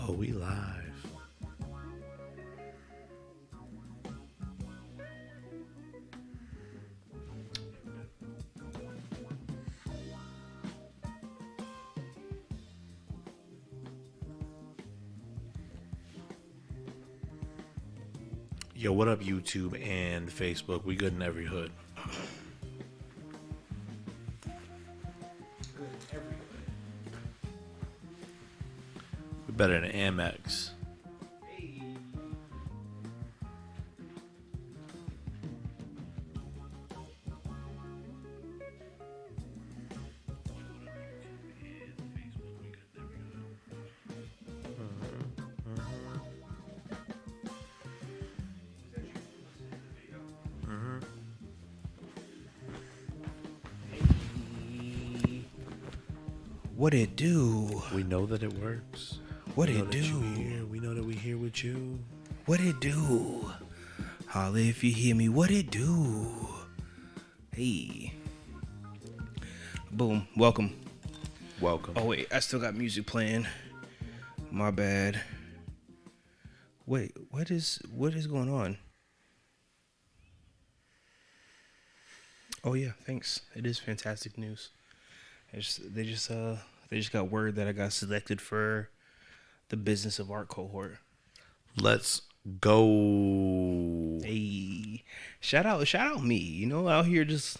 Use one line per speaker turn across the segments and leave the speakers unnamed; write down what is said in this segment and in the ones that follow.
Oh, we live. Yo, what up, YouTube and Facebook? We good in every hood. We better than Amex.
What it do?
We know that it works.
What
We know
it
that you
do?
here. We know that we here with you.
What it do? Holla if you hear me. What it do? Hey. Boom. Welcome.
Welcome.
Oh wait, I still got music playing. My bad. Wait, what is going on? Oh yeah, thanks. It is fantastic news. They just got word that I got selected for the Business of Art cohort.
Let's go.
Hey, shout out me. You know, out here just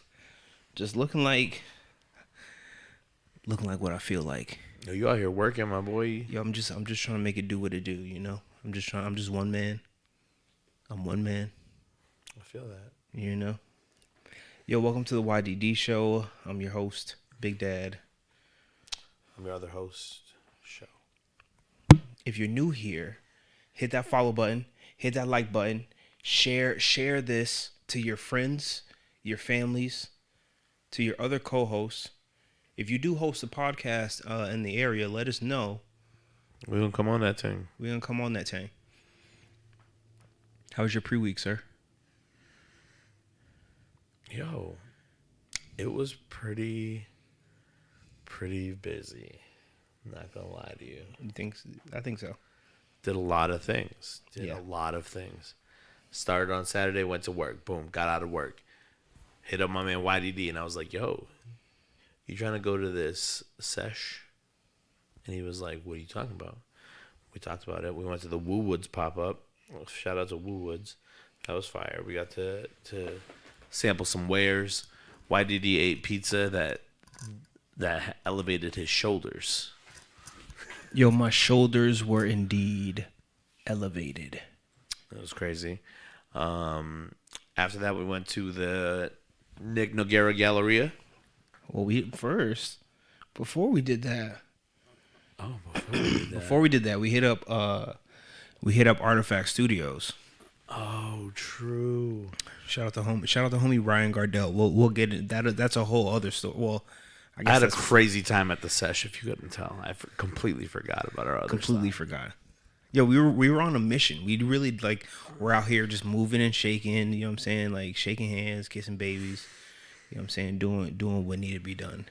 looking like what I feel like.
Yo, you out here working, my boy.
Yo, I'm just trying to make it do what it do. You know, I'm just one man. I'm one man.
I feel that.
You know. Yo, welcome to the YDD Show. I'm your host, Big Dad.
I'm your other host, Sho.
If you're new here, hit that follow button, hit that like button, share this to your friends, your families, to your other co-hosts. If you do host a podcast in the area, let us know.
We're gonna come on that thing.
How was your pre-week, sir?
Yo, it was pretty busy. Not gonna lie to you.
I think so.
Did a lot of things.
Yeah.
Started on Saturday, went to work. Boom, got out of work. Hit up my man YDD, and I was like, yo, you trying to go to this sesh? And he was like, what are you talking about? We talked about it. We went to the Woo Woods pop-up. Well, shout out to Woo Woods. That was fire. We got to sample some wares. YDD ate pizza that elevated his shoulders.
Yo, my shoulders were indeed elevated.
That was crazy. After that, we went to the Nick Noguera Galleria.
Well, before we did that, we hit up Artifact Studios.
Oh, true.
Shout out to homie Ryan Gardell. We'll get it. That's a whole other story. Well,
I had a crazy time at the sesh. If you couldn't tell, I completely forgot about our other stuff.
Forgot. Yo, we were on a mission. We really we're out here just moving and shaking. You know what I'm saying? Like shaking hands, kissing babies. You know what I'm saying? Doing what needed to be done.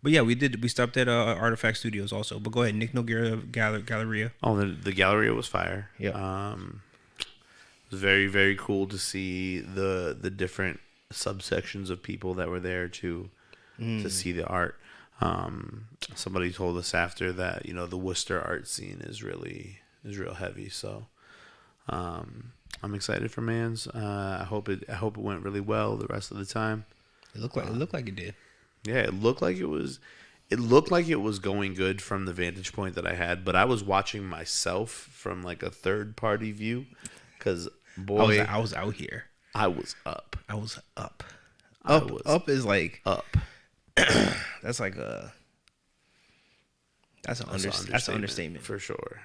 But yeah, we stopped at Artifact Studios also. But go ahead, Nick Noguera Galleria.
Oh, the Galleria was fire.
Yeah.
It was very, very cool to see the different subsections of people that were there to see the art. Somebody told us after that, you know, the Worcester art scene is real heavy. So I'm excited for Mans. I hope it went really well the rest of the time.
It looked like it did.
Yeah, it looked like it was going good from the vantage point that I had, but I was watching myself from like a third party view because boy,
I was out here.
I was up.
Up is like
up.
That's like that's an understatement
for sure.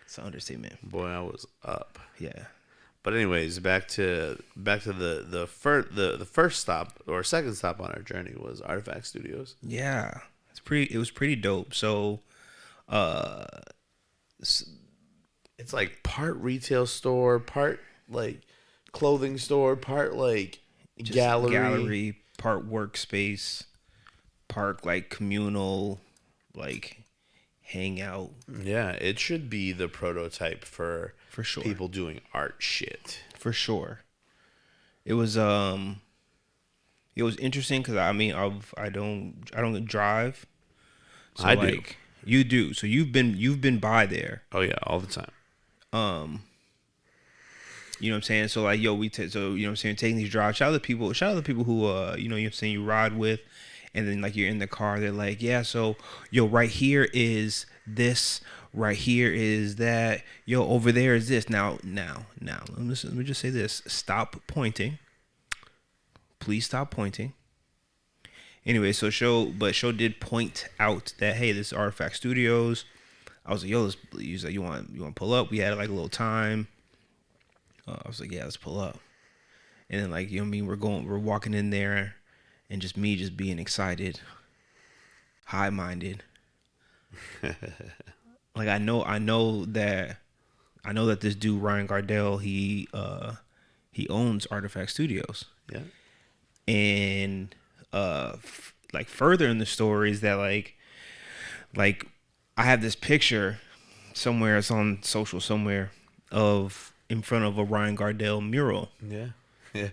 It's an understatement.
Boy, I was up.
Yeah.
But anyways, back to the first stop or second stop on our journey was Artifact Studios.
Yeah, it was pretty dope. So,
it's like part retail store, part like clothing store, part like gallery,
part workspace, part like communal, like hang out.
Yeah, it should be the prototype for
sure.
people doing art shit.
For sure. It was interesting because I don't drive. So
I do.
You do. So you've been by there.
Oh yeah, all the time.
You know what I'm saying? So like, yo, so you know what I'm saying, taking these drives. Shout out to the people who you know what I'm saying, you ride with, and then like you're in the car, they're like, yeah, so yo, right here is this, right here is that, yo, over there is this. Now, let me just say this. Stop pointing. Please stop pointing. Anyway, so Sho did point out that, hey, this is Artifact Studios. I was like, yo, he's like, you want to pull up? We had like a little time. I was like, yeah, let's pull up. And then like, you know what I mean? We're walking in there, and just me just being excited, high-minded. Like I know that this dude Ryan Gardell, he owns Artifact Studios.
Yeah.
And like further in the story is that like I have this picture somewhere, it's on social somewhere, of in front of a Ryan Gardell mural.
Yeah. Yeah.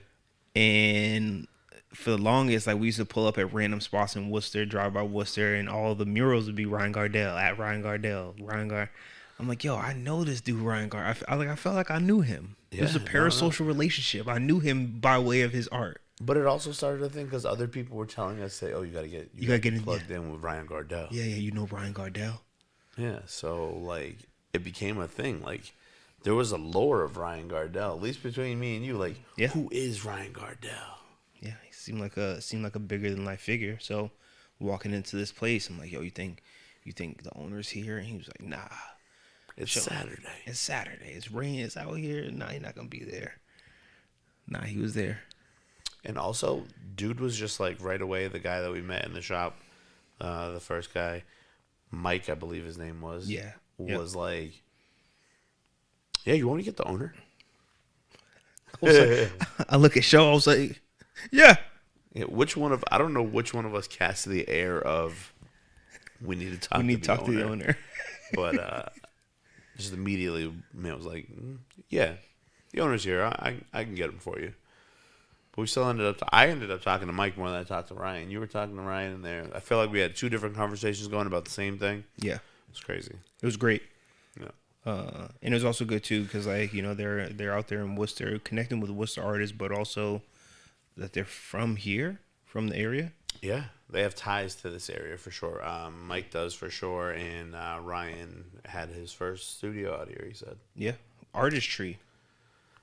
And for the longest, like we used to pull up at random spots in Worcester, drive by Worcester, and all the murals would be Ryan Gardell, at Ryan Gardell, I'm like, yo, I know this dude Ryan Gardell. I felt like I knew him. Yeah, it was a parasocial relationship. I knew him by way of his art.
But it also started a thing because other people were telling us, say, oh, you gotta get plugged in with Ryan Gardell.
Yeah, you know Ryan Gardell.
Yeah, so like it became a thing. Like there was a lore of Ryan Gardell, at least between me and you. Like, who is Ryan Gardell?
Yeah, he seemed like a bigger than life figure. So walking into this place, I'm like, yo, you think the owner's here? And he was like, nah.
It's Saturday.
It's Saturday. It's rain. It's out here. Nah, he's not gonna be there. Nah, he was there.
And also, dude was just like right away the guy that we met in the shop, the first guy, Mike, I believe his name was.
Yeah.
Was like, yeah, you want to get the owner?
I look at Sho. I was like, yeah.
Yeah. I don't know which one of us cast the air of we need to talk. To the owner. But just immediately, man, was like, yeah, the owner's here. I can get him for you. But we still I ended up talking to Mike more than I talked to Ryan. You were talking to Ryan in there. I feel like we had two different conversations going about the same thing.
Yeah.
It was crazy.
It was great.
Yeah.
And it was also good too because like, you know, they're out there in Worcester connecting with Worcester artists, but also that they're from here, from the area.
Yeah, they have ties to this area for sure. Mike does for sure, and Ryan had his first studio out here. He said,
"Yeah, Artistry,"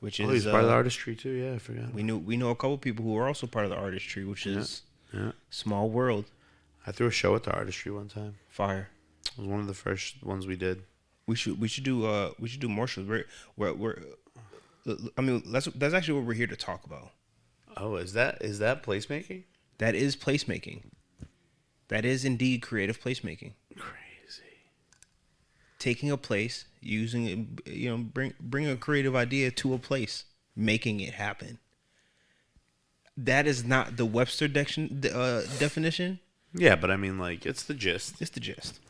which is
he's part of the Artistry too. Yeah, I forgot.
We know a couple people who are also part of the Artistry, which is small world.
I threw a show at the Artistry one time.
Fire.
It was one of the first ones we did.
We should do more shows. I mean, that's actually what we're here to talk about.
Oh, is that placemaking?
That is placemaking. That is indeed creative placemaking.
Crazy.
Taking a place, using it, you know, bring a creative idea to a place, making it happen. That is not the Webster definition.
Yeah, but I mean, like, it's the gist.
It's the gist.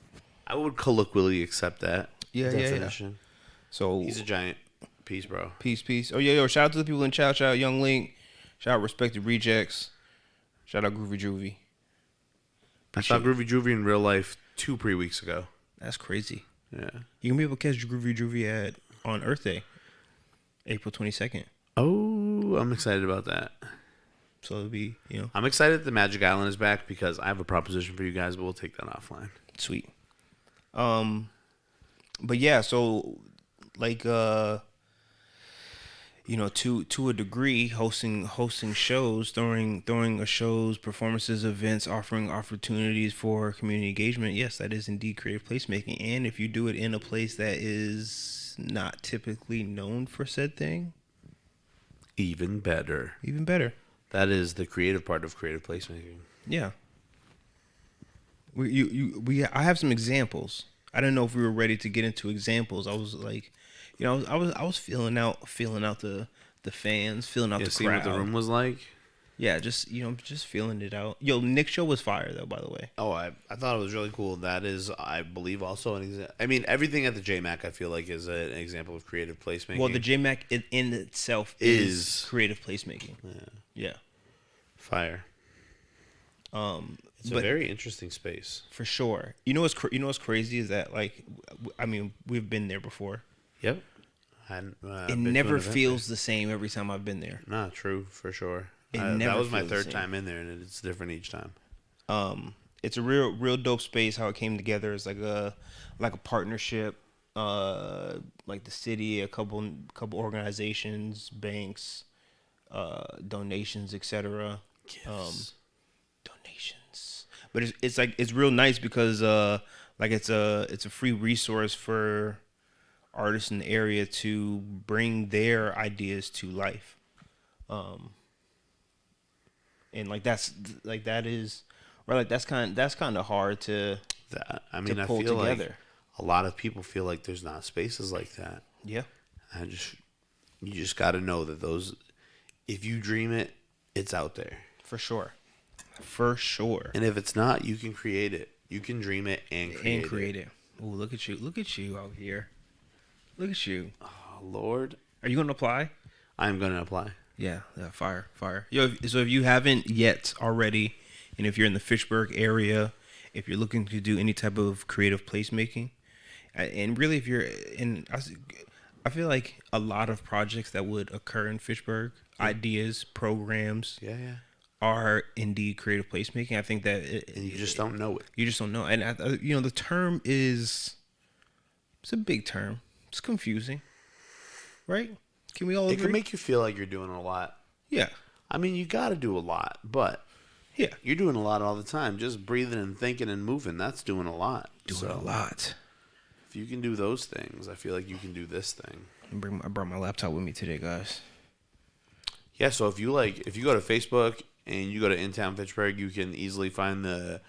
I would colloquially accept that definition.
Yeah. So
he's a giant. Peace, bro.
Peace. Oh, yeah, shout out to the people in chat. Shout out Young Link. Shout out Respected Rejects. Shout out Groovy Juvie.
I saw Groovy Juvie in real life 2 weeks ago.
That's crazy.
Yeah.
You can be able to catch Groovy Juvie on Earth Day, April 22nd.
Oh, I'm excited about that.
So it'll be, you know.
I'm excited that Magic Island is back because I have a proposition for you guys, but we'll take that offline.
Sweet. But yeah, so like you know, to a degree, hosting shows, throwing a shows, performances, events, offering opportunities for community engagement. Yes, that is indeed creative placemaking. And if you do it in a place that is not typically known for said thing,
even better. That is the creative part of creative placemaking.
Yeah. I have some examples. I don't know if we were ready to get into examples. I was like, you know, I was feeling out the fans, feeling out the crowd.
See what the room was like.
Yeah, just just feeling it out. Yo, Nick's show was fire though, by the way.
Oh, I thought it was really cool. That is, I believe, also an example. I mean, everything at the JMac, I feel like, is an example of creative placemaking.
Well, the JMac in itself is creative placemaking. Yeah.
Fire. It's a very interesting space.
For sure. You know what's crazy is that, like, I mean, we've been there before.
Yep.
It never feels the same every time I've been there.
Nah, true, for sure.
That
was my third time in there, and it's different each time.
It's a real dope space. How it came together is like a partnership. Like the city, a couple organizations, banks, donations, etc. Donations, but it's real nice because like it's a free resource for artists in the area to bring their ideas to life. And like that's kind of hard to
I feel together. Like a lot of people feel like there's not spaces like that.
Yeah.
You just got to know that if you dream it, it's out there.
For sure. For sure.
And if it's not, you can create it. You can dream it and create it.
Oh, look at you. Look at you out here. Look at you.
Oh, Lord.
Are you going to apply?
I'm going to apply.
Yeah, fire. Yo, so if you haven't yet already, and if you're in the Fitchburg area, if you're looking to do any type of creative placemaking, and really if you're in, I feel like a lot of projects that would occur in Fitchburg, ideas, programs, are indeed creative placemaking. I think that
and you just don't know it.
You just don't know, and the term it's a big term. It's confusing, right? Can we all agree?
It can make you feel like you're doing a lot.
Yeah.
I mean, you got to do a lot, but
yeah,
you're doing a lot all the time. Just breathing and thinking and moving, that's doing a lot.
Doing a lot.
If you can do those things, I feel like you can do this thing.
I brought my laptop with me today, guys.
Yeah, so if you go to Facebook and you go to In Town Fitchburg, you can easily find the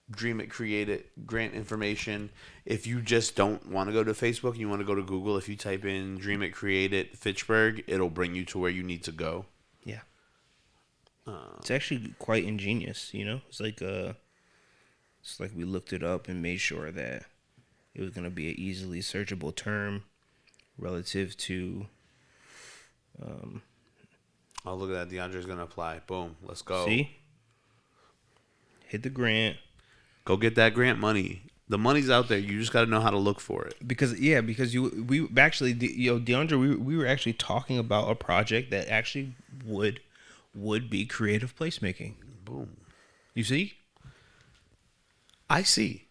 Dream It, Create It grant information. If you just don't want to go to Facebook and you want to go to Google, if you type in Dream It, Create It Fitchburg, it'll bring you to where you need to go.
Yeah. It's actually quite ingenious, It's like we looked it up and made sure that it was going to be an easily searchable term relative to
oh, look at that. DeAndre's going to apply. Boom. Let's go.
See? Hit the grant.
Go get that grant money. The money's out there. You just got to know how to look for it.
Because we actually, DeAndre, we were actually talking about a project that actually would be creative placemaking.
Boom.
You see?
I see.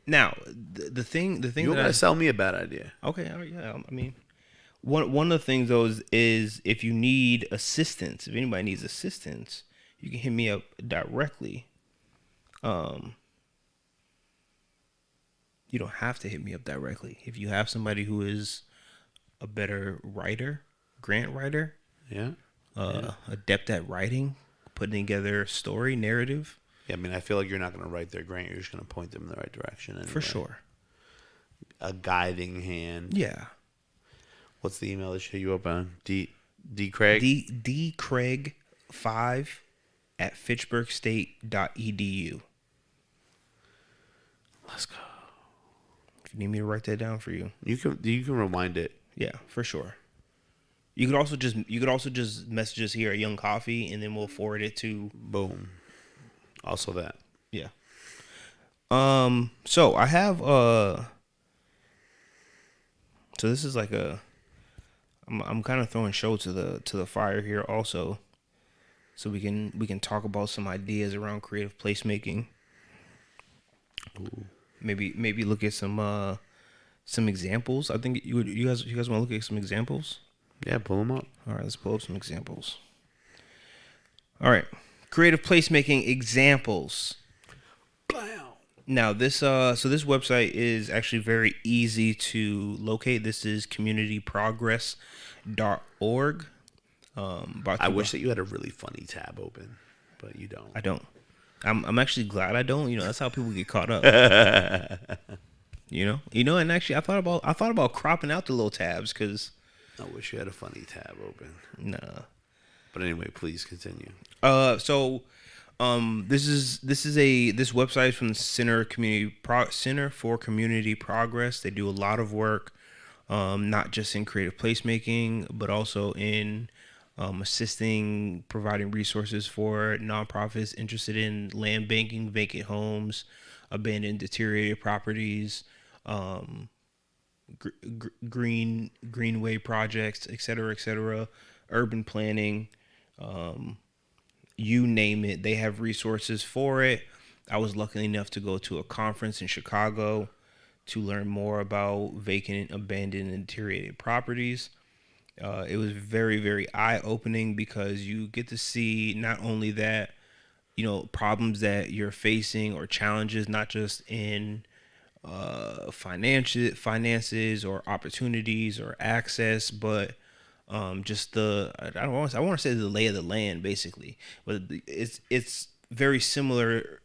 Now, the thing
you gotta sell me a bad idea.
Okay, all right, yeah. I mean, one of the things though is if you need assistance, if anybody needs assistance, you can hit me up directly. You don't have to hit me up directly. If you have somebody who is a better writer, grant writer, adept at writing, putting together story, narrative.
Yeah, I mean, I feel like you're not going to write their grant. You're just going to point them in the right direction. Anyway. For
sure.
A guiding hand.
Yeah.
What's the email that you up on? D Craig?
D Craig 5 at fitchburgstate.edu.
Let's go.
If you need me to write that down for you.
You can rewind it.
Yeah, for sure. You could also just message us here at Young Coffee, and then we'll forward it to.
Boom. Also that.
Yeah. So I have so this is like I'm kind of throwing show to the fire here also, so we can talk about some ideas around creative placemaking. Ooh. Maybe look at some examples. I think you guys want to look at some examples.
Yeah, pull them up.
All right, let's pull up some examples. All right, creative placemaking examples.
Bam.
Now this website is actually very easy to locate. This is communityprogress.org.
I wish that you had a really funny tab open, but you don't.
I don't. I'm actually glad I don't. That's how people get caught up. And actually I thought about cropping out the little tabs because
I wish you had a funny tab open.
Nah.
But anyway, please continue.
So this website is from the Center for Community Progress. They do a lot of work, not just in creative placemaking, but also in assisting, providing resources for nonprofits interested in land banking, vacant homes, abandoned, deteriorated properties, greenway projects, et cetera, urban planning. You name it, they have resources for it. I was lucky enough to go to a conference in Chicago to learn more about vacant, abandoned, and deteriorated properties. It was very, very eye-opening because you get to see not only that, problems that you're facing or challenges, not just in finances or opportunities or access, but just I want to say the lay of the land, basically. But it's very similar.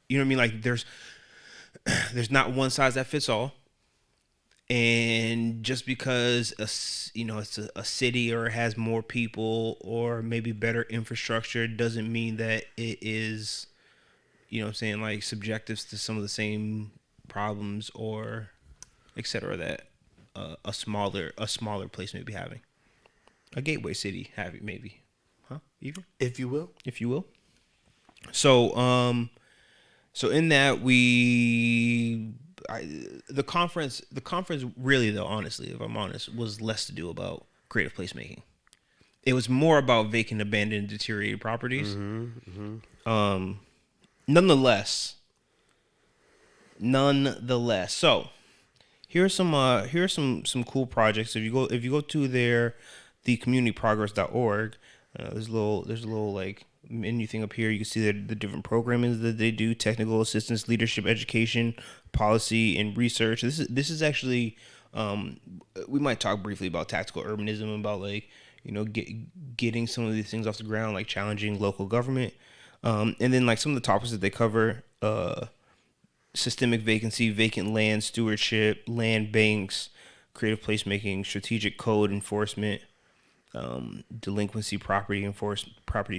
You know what I mean? Like there's not one size that fits all. And just because it's a city or has more people or maybe better infrastructure doesn't mean that it is, like subjective to some of the same problems or et cetera that a smaller place may be having. A gateway city having, maybe, even
If you will.
So in that the conference really, though, honestly, if I'm honest, was less to do about creative placemaking. It was more about vacant, abandoned, deteriorated properties. Nonetheless, so here's some cool projects. If you go to the communityprogress.org, there's a little like menu thing up here. You can see the different programming that they do: technical assistance, leadership, education, policy, and research. This is actually we might talk briefly about tactical urbanism, about like getting some of these things off the ground, like challenging local government, and then like some of the topics that they cover: systemic vacancy, vacant land stewardship, land banks, creative placemaking, strategic code enforcement, delinquency, property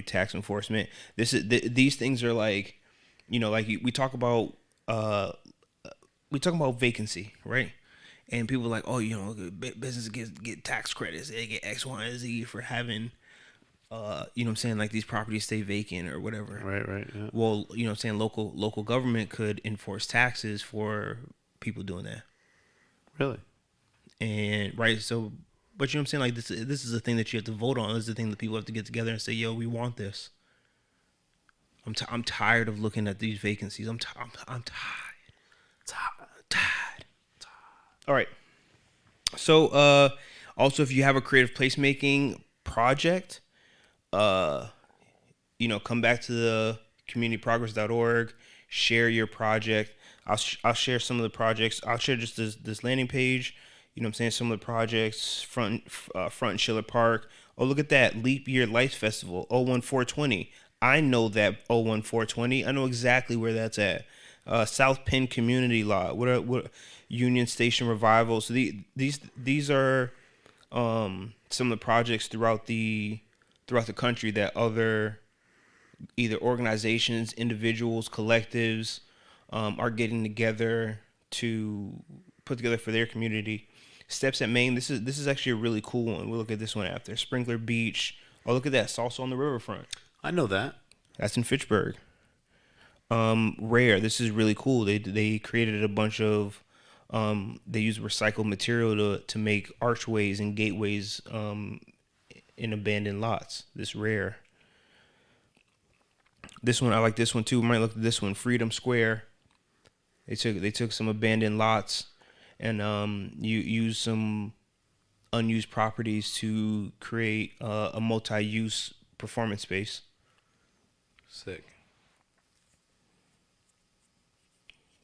tax enforcement. These things are like, like we talk about vacancy, right? And people are like, oh, businesses get tax credits, they get X, Y, and Z for having, like these properties stay vacant or whatever.
Right. Yeah.
Well, local government could enforce taxes for people doing that.
Really?
And right, so. But like this is a thing that you have to vote on. This is the thing that people have to get together and say, yo, we want this. I'm tired of looking at these vacancies. I'm tired. All right. So also, if you have a creative placemaking project, come back to the communityprogress.org, share your project. I'll share some of the projects. I'll share just this landing page. Some of the projects, front in Schiller Park. Oh, look at that. Leap Year Lights Festival, 01420. I know that 01420. I know exactly where that's at. South Penn Community Lot. What Union Station Revival. So these are some of the projects throughout the country that other either organizations, individuals, collectives are getting together to put together for their community. Steps at Maine. This is actually a really cool one. We'll look at this one after. Sprinkler Beach. Oh, look at that. It's also on the riverfront.
I know that.
That's in Fitchburg. Rare. This is really cool. They created a bunch of they use recycled material to make archways and gateways in abandoned lots. This Rare. This one, I like this one too. We might look at this one. Freedom Square. They took some abandoned lots and you use some unused properties to create a multi-use performance space.
Sick.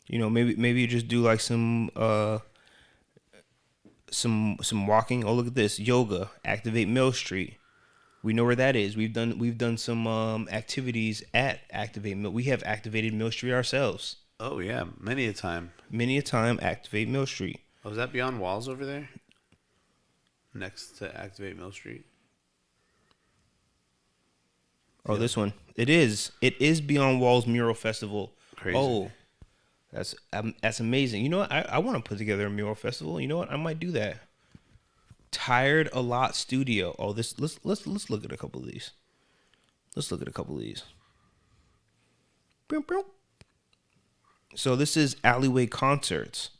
Maybe you just do like some walking. Oh, look at this. Yoga. Activate Mill Street. We know where that is. We've done some activities at Activate Mill. We have activated Mill Street ourselves.
Oh yeah, many a time.
Activate Mill Street.
Oh, is that Beyond Walls over there? Next to Activate Mill Street.
Oh, this one. It is. It is Beyond Walls Mural Festival.
Crazy.
Oh, that's amazing. You know what? I want to put together a mural festival. You know what? I might do that. Tired a Lot Studio. Oh, this. Let's look at a couple of these. Let's look at a couple of these. Boom, boom. So this is Alleyway Concerts.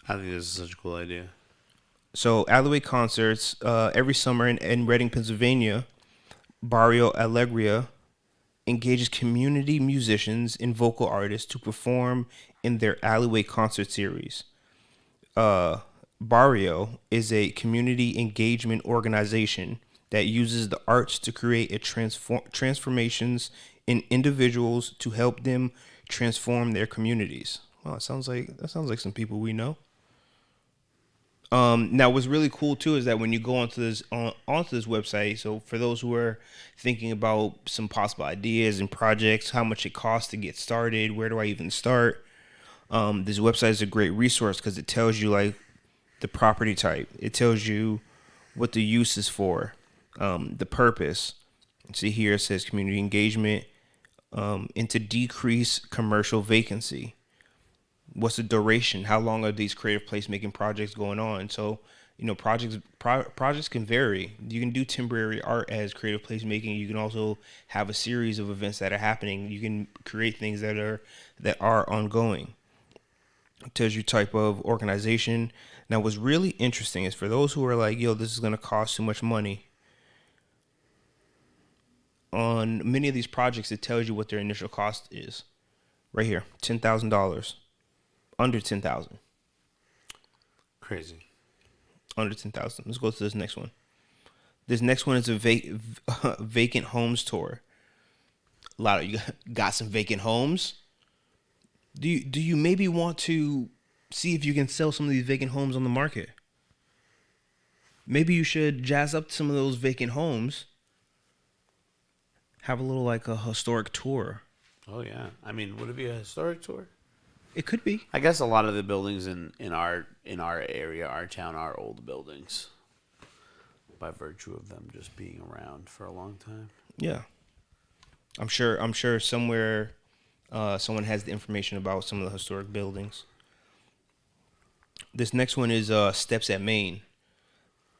I think this is such a cool idea.
So Alleyway Concerts, every summer in Reading, Pennsylvania, Barrio Alegria engages community musicians and vocal artists to perform in their Alleyway Concert series. Barrio is a community engagement organization that uses the arts to create transformations in individuals to help them transform their communities. Well, that sounds like some people we know. Now, what's really cool too is that when you go onto this website, so for those who are thinking about some possible ideas and projects, how much it costs to get started, where do I even start? This website is a great resource because it tells you like the property type, it tells you what the use is for, the purpose. See here it says community engagement, and to decrease commercial vacancy. What's the duration? How long are these creative placemaking projects going on? So, you know, projects can vary. You can do temporary art as creative placemaking. You can also have a series of events that are happening. You can create things that are ongoing. It tells you type of organization. Now, what's really interesting is for those who are like, yo, this is going to cost too much money. On many of these projects, it tells you what their initial cost is. Right here, $10,000. Under 10,000.
Crazy.
Under 10,000. Let's go to this next one. This next one is a vacant homes tour. A lot of you got some vacant homes. Do you maybe want to see if you can sell some of these vacant homes on the market? Maybe you should jazz up some of those vacant homes. Have a little like a historic tour.
Oh yeah. I mean, would it be a historic tour?
It could be.
I guess a lot of the buildings in our area, our town, are old buildings by virtue of them just being around for a long time.
Yeah. I'm sure somewhere someone has the information about some of the historic buildings. This next one is Steps at Main.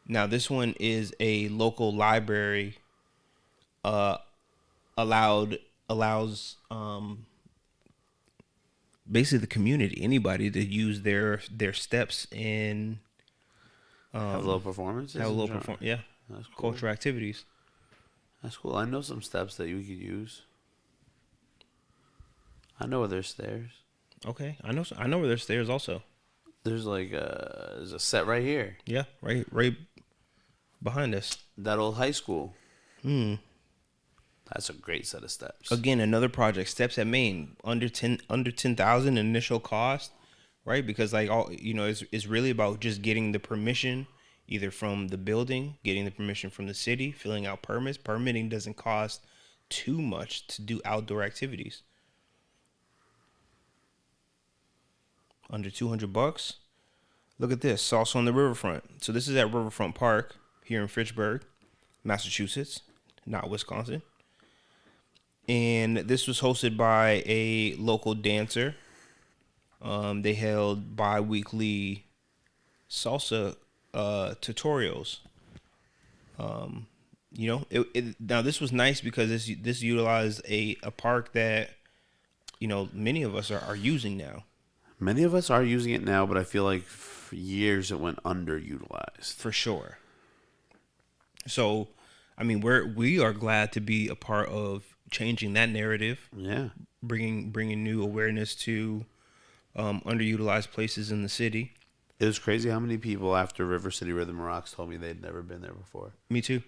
Now this one is a local library allows basically the community, anybody, to use their steps in
have little performances.
Yeah,
that's cool.
Cultural activities.
That's cool. I know some steps that you could use. I know where there's stairs.
Okay, I know where there's stairs also.
There's like there's a set right here.
Yeah, right behind us.
That old high school. That's a great set of steps.
Again, another project, Steps at Main, under 10,000 initial cost, right? Because like all it's really about just getting the permission, either from the building, getting the permission from the city, filling out permits. Permitting doesn't cost too much to do outdoor activities. Under $200. Look at this, Salsa on the Riverfront. So this is at Riverfront Park here in Fitchburg, Massachusetts, not Wisconsin. And this was hosted by a local dancer. They held bi-weekly salsa tutorials. Now this was nice because this utilized a park that, many of us are using now.
Many of us are using it now, but I feel like for years it went underutilized.
For sure. So, I mean, we are glad to be a part of changing that narrative.
Yeah,
bringing new awareness to underutilized places in the city.
It was crazy how many people after River City Rhythm and Rocks told me they'd never been there before.
Me too.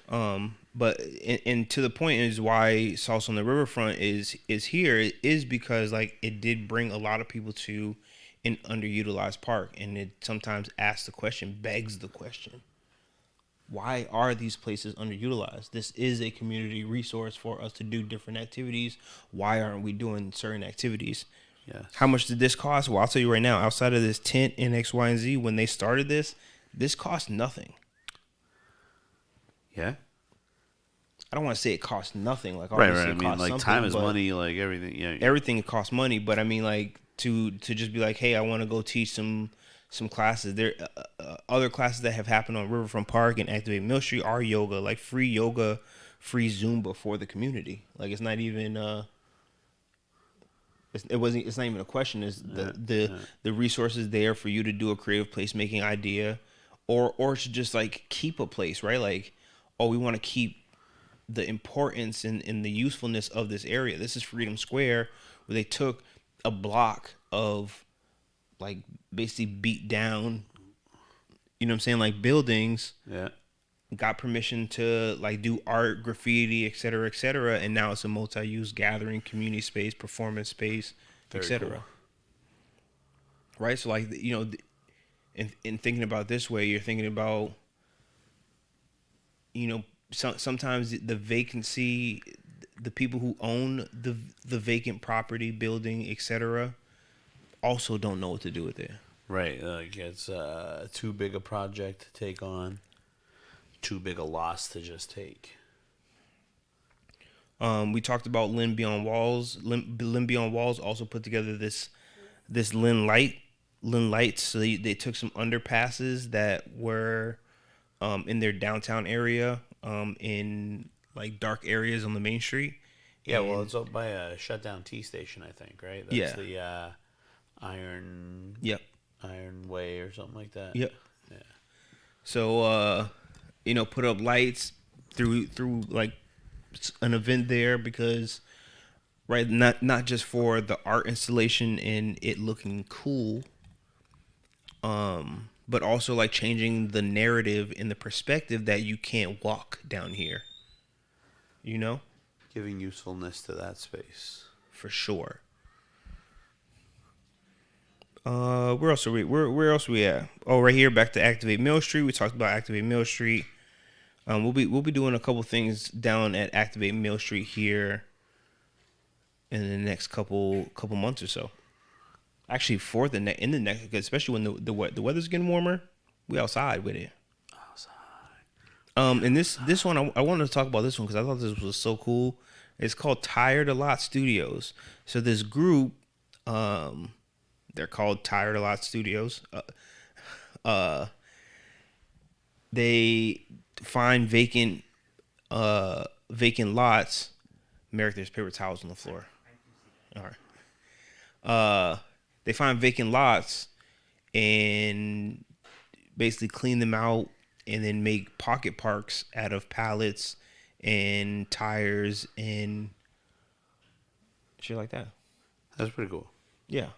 But and to the point is why Salsa on the Riverfront is here is because like it did bring a lot of people to an underutilized park, and it sometimes begs the question. Why are these places underutilized? This is a community resource for us to do different activities. Why aren't we doing certain activities?
Yes.
How much did this cost? Well, I'll tell you right now, outside of this tent in X, Y, and Z, when they started this cost nothing.
Yeah.
I don't want to say it costs nothing. Like
Right.
obviously
I
it
mean,
costs
like
something,
time is
but
money. Like everything. Yeah.
everything costs money. But I mean, like to just be like, hey, I want to go teach some classes. There other classes that have happened on Riverfront Park and Activate Mill Street are yoga, free Zumba for the community. Like it's not even it's not even a question. Is the resources there for you to do a creative placemaking idea, or to just like keep a place, right? Like, oh, we want to keep the importance and the usefulness of this area. This is Freedom Square, where they took a block of like basically beat down, you know what I'm saying, like buildings.
Yeah.
Got permission to like do art, graffiti, et cetera, and now it's a multi-use gathering, community space, performance space,
Very
etc.
cool.
Right? So like, you know, in thinking about this way, you're thinking about, you know, sometimes the vacancy, the people who own the vacant property, building, etc., also don't know what to do with it.
Right. Like it's too big a project to take on. Too big a loss to just take.
We talked about Lynn Beyond Walls. Lynn Beyond Walls also put together this Lynn Lights. So they took some underpasses that were in their downtown area, in like dark areas on the main street.
Yeah, well, it's up by a shutdown T station, I think, right? That's the Iron.
Yep.
Iron Way or something like that.
Yep.
Yeah.
So you know, put up lights through like an event there because, right, not just for the art installation and it looking cool, but also like changing the narrative and the perspective that you can't walk down here. You know,
Giving usefulness to that space.
for sure. Where else are we? Where else are we at? Oh, right here, back to Activate Mill Street. We talked about Activate Mill Street. We'll be doing a couple things down at Activate Mill Street here in the next couple months or so. Actually, in the next, especially when the weather's getting warmer, we outside with it. And this one I wanted to talk about this one because I thought this was so cool. It's called Tired a Lot Studios. So this group, they're called Tired a Lot Studios. They find vacant lots. Merrick, there's paper towels on the floor. All right. They find vacant lots and basically clean them out and then make pocket parks out of pallets and tires and shit like that.
That's pretty cool.
Yeah.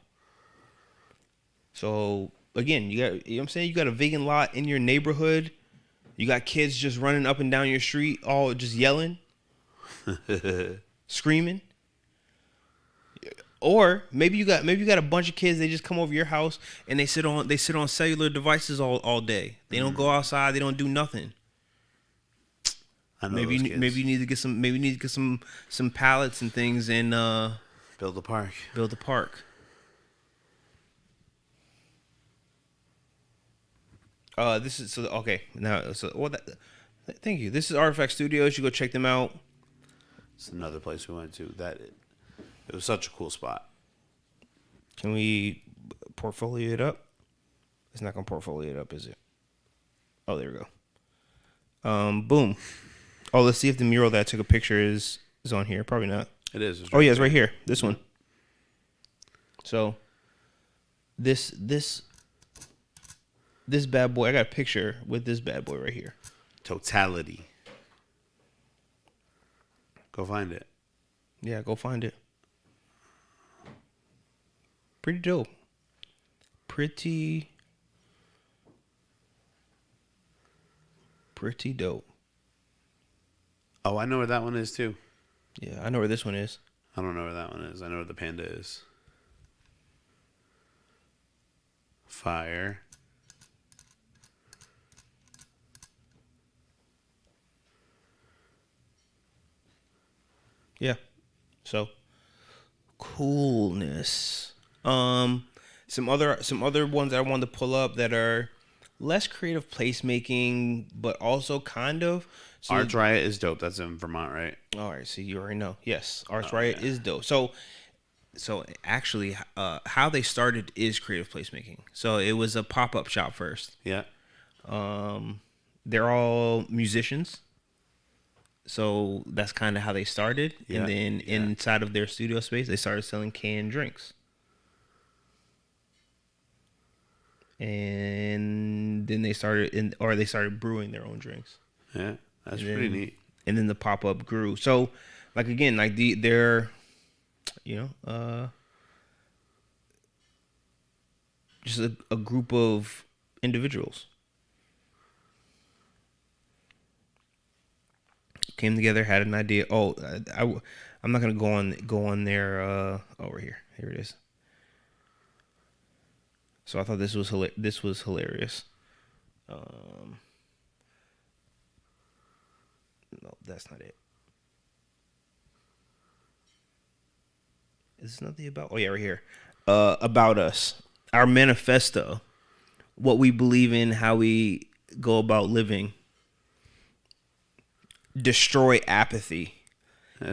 So again, you know what I'm saying? You got a vacant lot in your neighborhood. You got kids just running up and down your street, all just yelling, screaming. Or maybe you got a bunch of kids. They just come over your house and they sit on cellular devices all day. They don't go outside. They don't do nothing.
I know
Maybe
those kids.
you need to get some pallets and things and
Build a park.
build a park. This is okay. Now, thank you. This is Artifact Studios. You go check them out.
It's another place we went to. It was such a cool spot.
Can we portfolio it up? It's not gonna portfolio it up, is it? Oh, there we go. Boom. Oh, let's see if the mural that I took a picture is on here. Probably not.
It is. It's
Oh yeah, it's right here. This one. So this bad boy. I got a picture with this bad boy right here.
Totality. Go find it.
Yeah, go find it. Pretty dope. Pretty dope.
Oh, I know where that one is too.
Yeah, I know where this one is.
I don't know where that one is. I know where the panda is. Fire.
Yeah. So coolness. Some other ones that I wanted to pull up that are less creative placemaking, but also kind of.
Arts Riot is dope. That's in Vermont, right?
All right, so you already know. Yes, Arts Riot is dope. So actually, how they started is creative placemaking. So it was a pop-up shop first.
Yeah.
They're all musicians. So that's kind of how they started.
Yeah,
And then
yeah.
inside of their studio space, they started selling canned drinks. And then they started brewing their own drinks.
Yeah. That's
And
pretty
then-
neat.
And then the pop-up grew. So like again, like they're just a group of individuals came together, had an idea. Oh, I'm not gonna go on there over here. Here it is. So I thought this was hilarious. No, that's not it. Is this not the about? Oh yeah, right here. About us, our manifesto, what we believe in, how we go about living. Destroy apathy.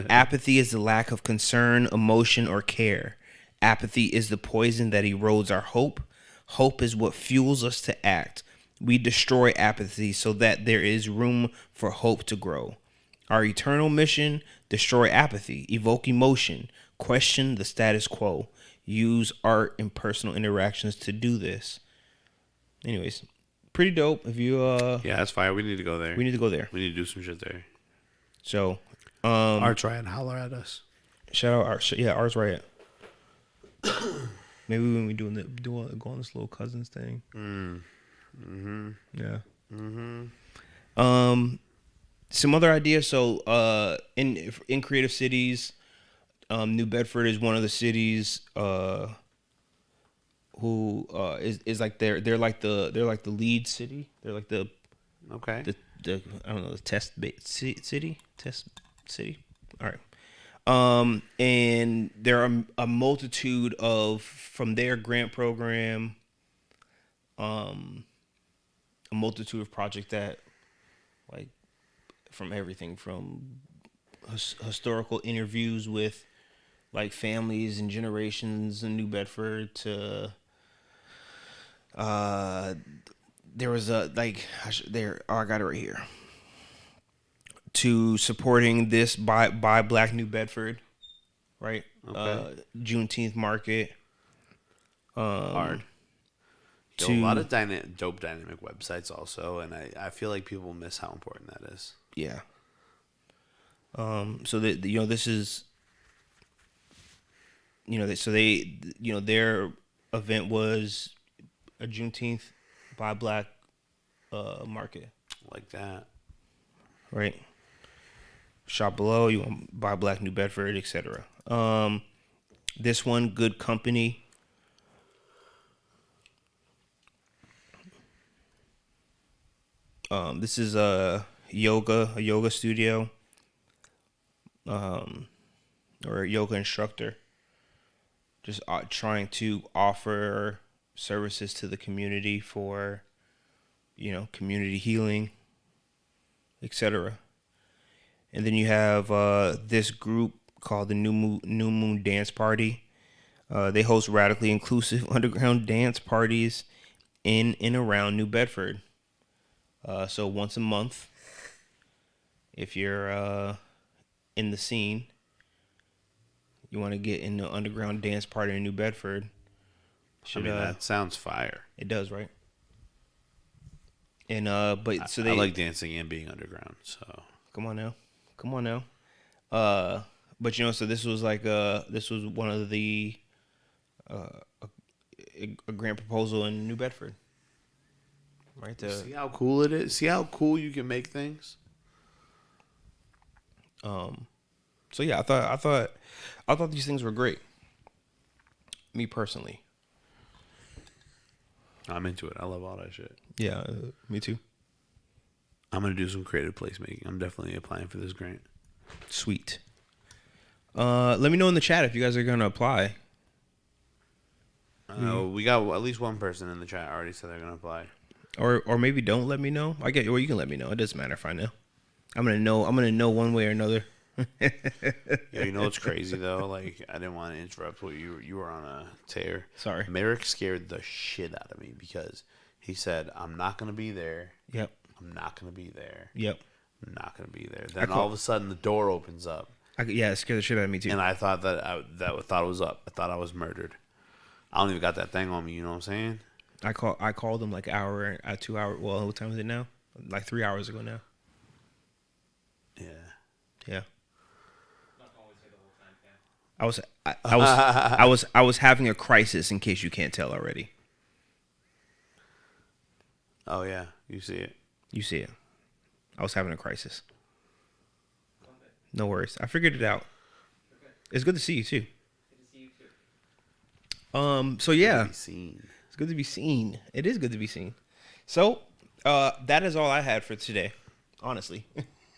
Apathy is the lack of concern, emotion, or care. Apathy is the poison that erodes our hope. Hope is what fuels us to act. We destroy apathy so that there is room for hope to grow. Our eternal mission: destroy apathy, evoke emotion, question the status quo. Use art and personal interactions to do this. Anyways, pretty dope. If you
Yeah, that's fire. We need to go there.
we need to go there.
We need to do some shit there.
So
Arts Riot, holler at us.
shout out Arts Riot. Maybe when we go on this little cousins thing. Yeah. Some other ideas. So in creative cities, New Bedford is one of the cities who is like they're like the lead city. They're like the
Okay.
I don't know, the test city. All right. And there are a multitude of, from their grant program, a multitude of projects that, like, from everything from historical interviews with, like, families and generations in New Bedford to, there was a, like, I got it right here. To supporting this by Black New Bedford, right?
Okay.
Juneteenth market.
Hard. Yo,
To
a lot of dope dynamic websites also, and I feel like people miss how important that is.
yeah. So that this is, their event was a Juneteenth by Black market,
Like that.
right? Shop below, you want buy Black New Bedford, etc. This one, Good Company. This is a yoga studio, or a yoga instructor, just trying to offer services to the community for, community healing, etc. And then you have this group called the New Moon Dance Party. They host radically inclusive underground dance parties in and around New Bedford. So once a month, if you're in the scene, you want to get in the underground dance party in New Bedford.
That sounds fire.
It does, right? And but so they
I like dancing and being underground. So
come on now. But so this was like this was one of the a grant proposal in New Bedford, right?
see how cool it is. See how cool you can make things.
So yeah, I thought these things were great. Me personally.
I'm into it. I love all that shit.
Yeah, me too.
I'm gonna do some creative placemaking. I'm definitely applying for this grant.
Sweet. Let me know in the chat if you guys are gonna apply.
We got at least one person in the chat already said they're gonna apply.
Or maybe don't let me know. You can let me know. It doesn't matter if I know. I'm gonna know. I'm gonna know one way or another.
Yeah, you know what's crazy though? Like, I didn't want to interrupt what you were on a tear.
Sorry.
Merrick scared the shit out of me because he said, "I'm not gonna be there.
Yep.
I'm not gonna be there.
Yep.
I'm not gonna be there." Then all of a sudden, the door opens up,
Yeah, it scared the shit out of me too.
and I thought that thought it was up. I thought I was murdered. I don't even got that thing on me. You know what I'm saying?
I called him like hour, 2 hour. Well, what time is it now? Like 3 hours ago now.
Yeah.
Yeah. I was having a crisis in case you can't tell already.
Oh yeah, you see it.
You see it. I was having a crisis. No worries. I figured it out. It's good to see you too. So yeah,
Be seen.
it's good to be seen. It is good to be seen. So, that is all I had for today. Honestly.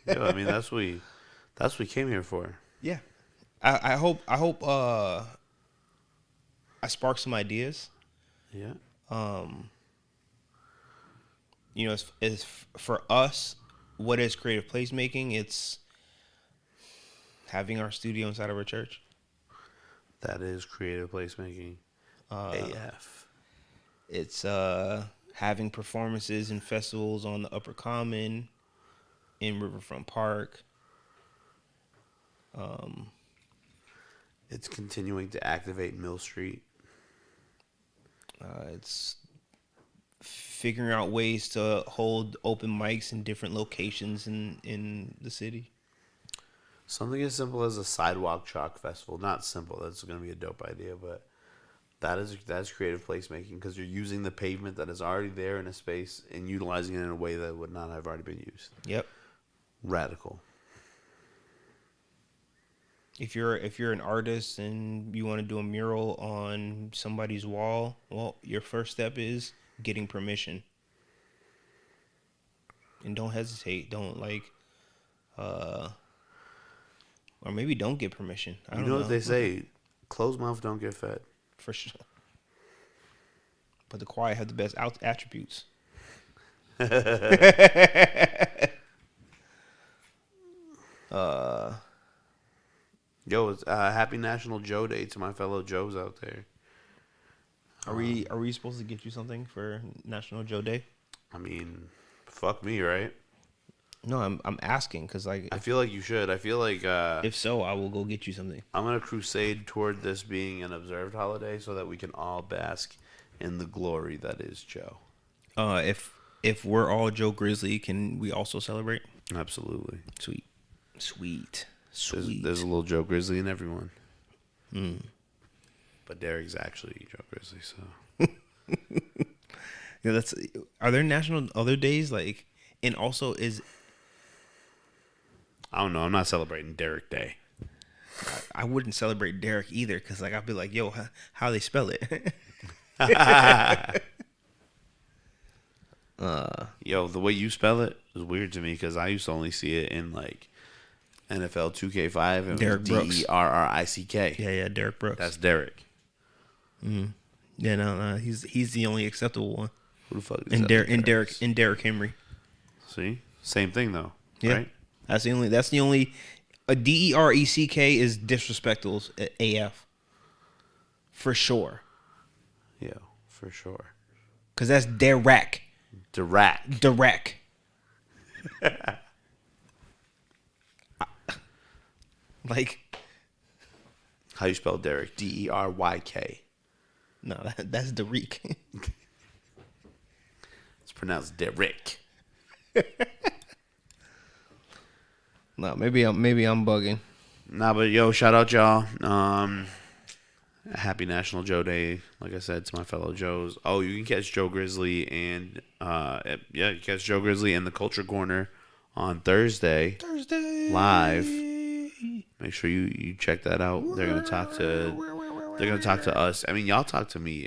Yeah, I mean that's what we came here for.
Yeah. I hope I sparked some ideas.
Yeah.
You know, it's for us, what is creative placemaking? It's having our studio inside of our church.
That is creative placemaking. AF.
It's having performances and festivals on the Upper Common, in Riverfront Park.
It's continuing to activate Mill Street.
It's figuring out ways to hold open mics in different locations in the city.
Something as simple as a sidewalk chalk festival. Not simple. That's going to be a dope idea, but that's creative placemaking because you're using the pavement that is already there in a space and utilizing it in a way that would not have already been used.
Yep.
Radical.
If you're an artist and you want to do a mural on somebody's wall, well, your first step is getting permission. And don't hesitate. Don't or maybe don't get permission. I don't know
what they say? Closed mouth don't get fed.
For sure. But the quiet have the best attributes.
Yo, it's happy National Joe Day to my fellow Joes out there.
Are we supposed to get you something for National Joe Day?
I mean, fuck me, right?
No, I'm asking because
I feel like you should. I feel like
if so, I will go get you something.
I'm gonna crusade toward this being an observed holiday so that we can all bask in the glory that is Joe.
If we're all Joe Grizzly, can we also celebrate?
Absolutely.
Sweet.
There's a little Joe Grizzly in everyone. But Derek's actually Joe Grizzly, so.
Yeah, are there national other days like, and also is.
I don't know. I'm not celebrating Derek Day.
I wouldn't celebrate Derek either because like I'd be like, yo, how they spell it?
Yo, the way you spell it is weird to me because I used to only see it in like NFL 2K5 and
Derek Brooks.
Derrick.
Yeah, Derek Brooks.
That's Derek.
Yeah, no, he's the only acceptable one.
Who the fuck is
And
that?
Derek Henry.
See, same thing though.
Yeah,
right?
That's the only. A DERECK is disrespectful AF. For sure.
Yeah, for sure.
Cause that's Derek.
Derek.
Like.
How you spell Derek? DERYK.
No, that's Derek.
It's pronounced Derek.
No, maybe I'm bugging.
Nah, but yo, shout out y'all. Happy National Joe Day. Like I said to my fellow Joes. Oh, you can catch Joe Grizzly and you catch Joe Grizzly in the Culture Corner on Thursday live. Make sure you check that out. They're gonna talk to us. I mean, y'all talk to me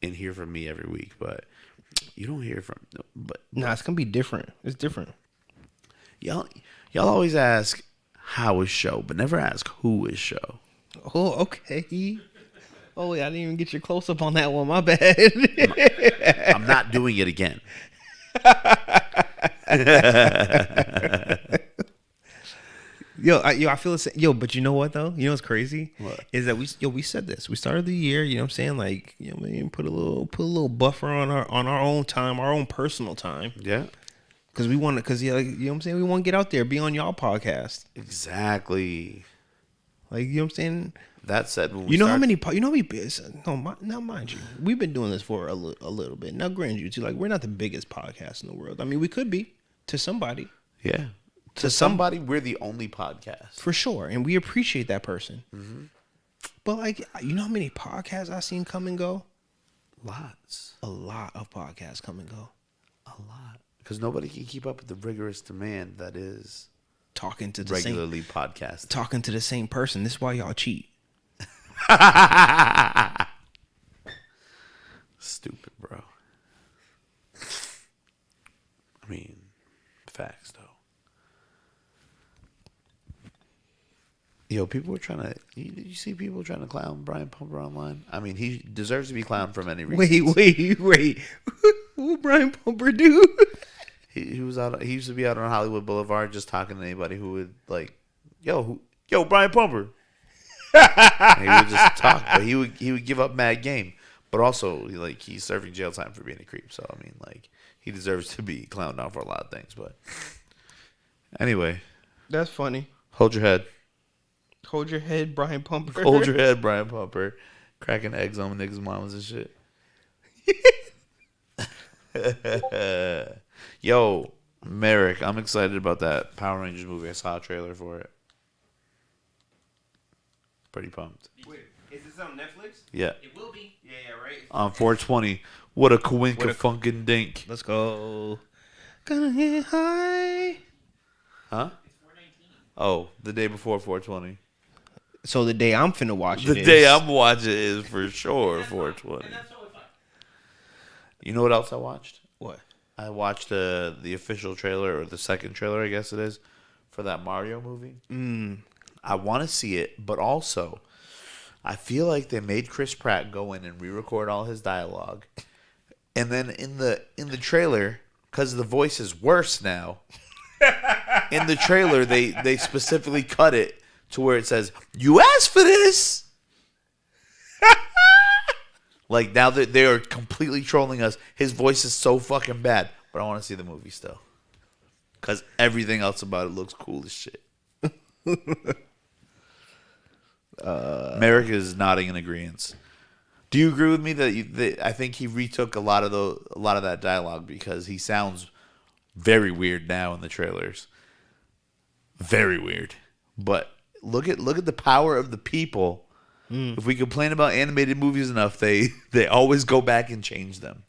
and hear from me every week, but you don't hear from. But
Nah, it's gonna be different. It's different.
Y'all always ask how is show, but never ask who is show.
Oh, okay. Oh, wait, I didn't even get your close up on that one. My bad.
I'm not doing it again.
I feel the same. Yo, but you know what though? You know what's crazy?
What?
Is that we said this. We started the year. You know what I'm saying? Like, put a little buffer on our own time, our own personal time.
Yeah.
Because we want to. Because like, you know what I'm saying? We want to get out there, be on y'all podcast.
Exactly.
Like, you know what I'm saying?
That said, when
You know how many? Now mind you, we've been doing this for a little bit. Now, granted, you too, like we're not the biggest podcast in the world. I mean, we could be to somebody.
Yeah. To somebody, we're the only podcast.
For sure. And we appreciate that person. Mm-hmm. But, like, you know how many podcasts I've seen come and go?
Lots.
A lot of podcasts come and go.
A lot. Because nobody can keep up with the rigorous demand that is
Talking to the
regularly podcast.
Talking to the same person. This is why y'all cheat.
Stupid, bro. I mean, facts, though. Yo, people were trying to. Did you see people trying to clown Brian Pumper online? I mean, he deserves to be clowned for many reasons.
Wait. What would Brian Pumper do?
He was out. He used to be out on Hollywood Boulevard just talking to anybody who would like, yo, Brian Pumper. And he would just talk, but he would give up mad game. But also, like, he's serving jail time for being a creep. So I mean, like, he deserves to be clowned on for a lot of things. But anyway,
That's funny.
hold your head.
Hold your head, Brian Pumper.
Hold your head, Brian Pumper. Cracking eggs on niggas' mamas and shit. Yo, Merrick, I'm excited about that Power Rangers movie. I saw a trailer for it. Pretty pumped.
Wait, is this on Netflix?
Yeah.
It will be. Yeah, right.
On 420. What a coinka funkin' dink.
Let's go. Gonna get high.
Huh? Oh, the day before 420.
So the day I'm finna watch it
The day I'm watching is for sure 420. You know what else I watched?
What?
I watched the official trailer, or the second trailer, I guess it is, for that Mario movie. I want to see it, but also, I feel like they made Chris Pratt go in and re-record all his dialogue, and then in the trailer, because the voice is worse now. In the trailer, they specifically cut it to where it says, "You asked for this." Like, now that they are completely trolling us, his voice is so fucking bad. But I want to see the movie still, because everything else about it looks cool as shit. Merrick is nodding in agreement. Do you agree with me that I think he retook a lot of that dialogue because he sounds very weird now in the trailers. Very weird. But look at the power of the people. If we complain about animated movies enough, they always go back and change them.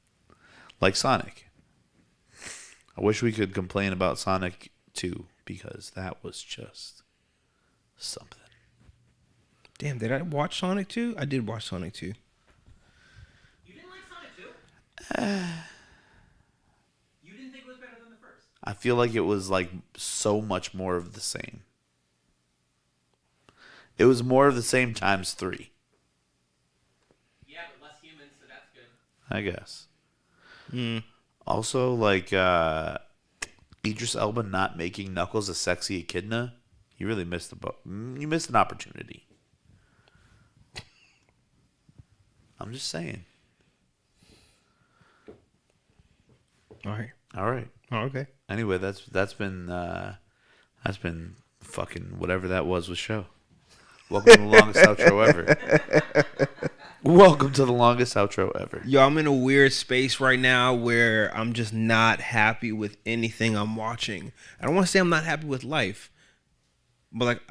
Like Sonic. I wish we could complain about Sonic 2 because that was just something.
Damn, did I watch Sonic 2? I did watch Sonic 2.
You didn't like Sonic 2? You didn't think it was better than the first?
I feel like it was like so much more of the same. It was more of the same times 3.
Yeah, but less humans, so that's good.
I guess. Also, like, Idris Elba not making Knuckles a sexy echidna, you really missed you missed an opportunity. I'm just saying.
All right.
All right.
Oh, okay.
Anyway, that's been fucking whatever that was with Sho. Welcome to the longest outro ever. Welcome to the longest outro ever.
Yo, I'm in a weird space right now where I'm just not happy with anything I'm watching. I don't want to say I'm not happy with life, but like,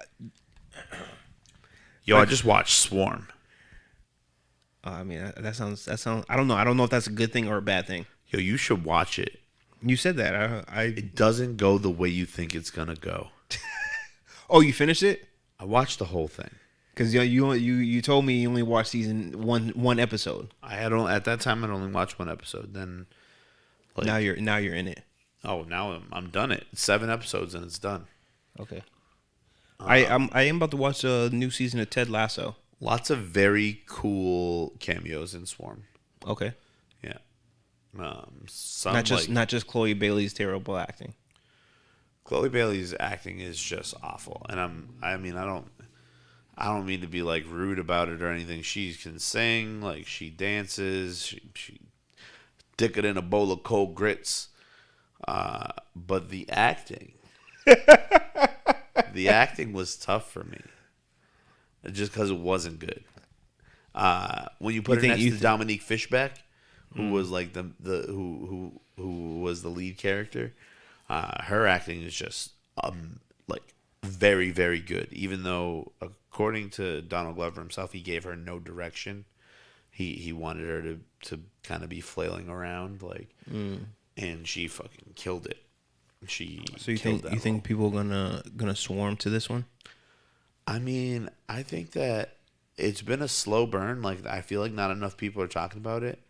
Yo, I just watched Swarm.
I mean, that sounds. I don't know. I don't know if that's a good thing or a bad thing.
Yo, you should watch it.
You said that.
It doesn't go the way you think it's gonna go.
Oh, you finished it?
I watched the whole thing.
Because you told me you only watched season one episode.
At that time I'd only watched one episode. Then like,
Now you're in it.
Oh, now I'm done it. It's 7 episodes and it's done.
Okay. I am about to watch a new season of Ted Lasso.
Lots of very cool cameos in Swarm.
Okay.
Yeah. Some
Not just Chloe Bailey's terrible acting.
Chloe Bailey's acting is just awful, and I don't mean to be like rude about it or anything. She can sing, like she dances, she dick it in a bowl of cold grits. But the acting, was tough for me, just because it wasn't good. When you put her next to Dominique Fishback, who was like who was the lead character, her acting is just like very, very good. Even though, according to Donald Glover himself, he gave her no direction. He wanted her to kind of be flailing around and she fucking killed it.
So you think people are gonna swarm to this one?
I mean, I think that it's been a slow burn. Like, I feel like not enough people are talking about it.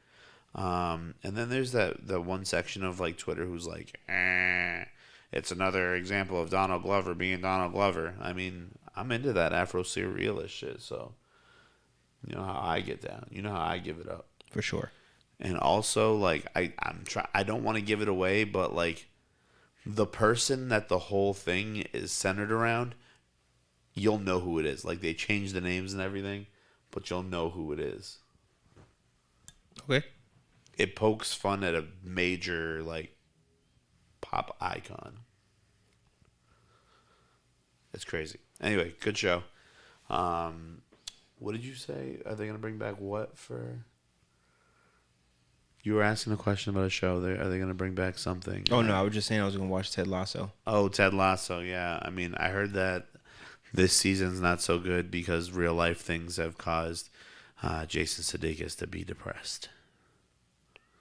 And then there's that one section of like Twitter who's like, it's another example of Donald Glover being Donald Glover. I mean, I'm into that Afro surrealist shit, so you know how I get down. You know how I give it up.
For sure.
And also, like, I don't want to give it away, but like the person that the whole thing is centered around, you'll know who it is. Like, they changed the names and everything, but you'll know who it is.
Okay.
It pokes fun at a major like pop icon. It's crazy. Anyway, good show. What did you say? Are they gonna bring back what for? You were asking a question about a show. Are they gonna bring back something?
Oh no, I was just saying I was gonna watch Ted Lasso.
Oh, Ted Lasso. Yeah, I mean, I heard that this season's not so good because real life things have caused Jason Sudeikis to be depressed.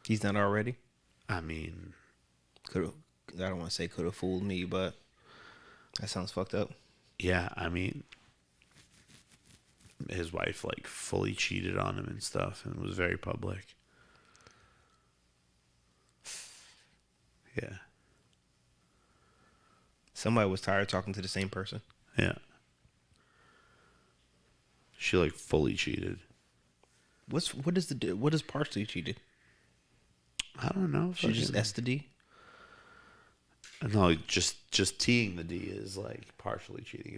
He's not already.
I mean,
I don't want to say could have fooled me, but that sounds fucked up.
Yeah, I mean, his wife like fully cheated on him and stuff, and it was very public. Yeah.
Somebody was tired of talking to the same person.
Yeah. She like fully cheated.
What is partially cheated?
I don't know.
She just S the D?
No, just T'ing the D is like partially cheating.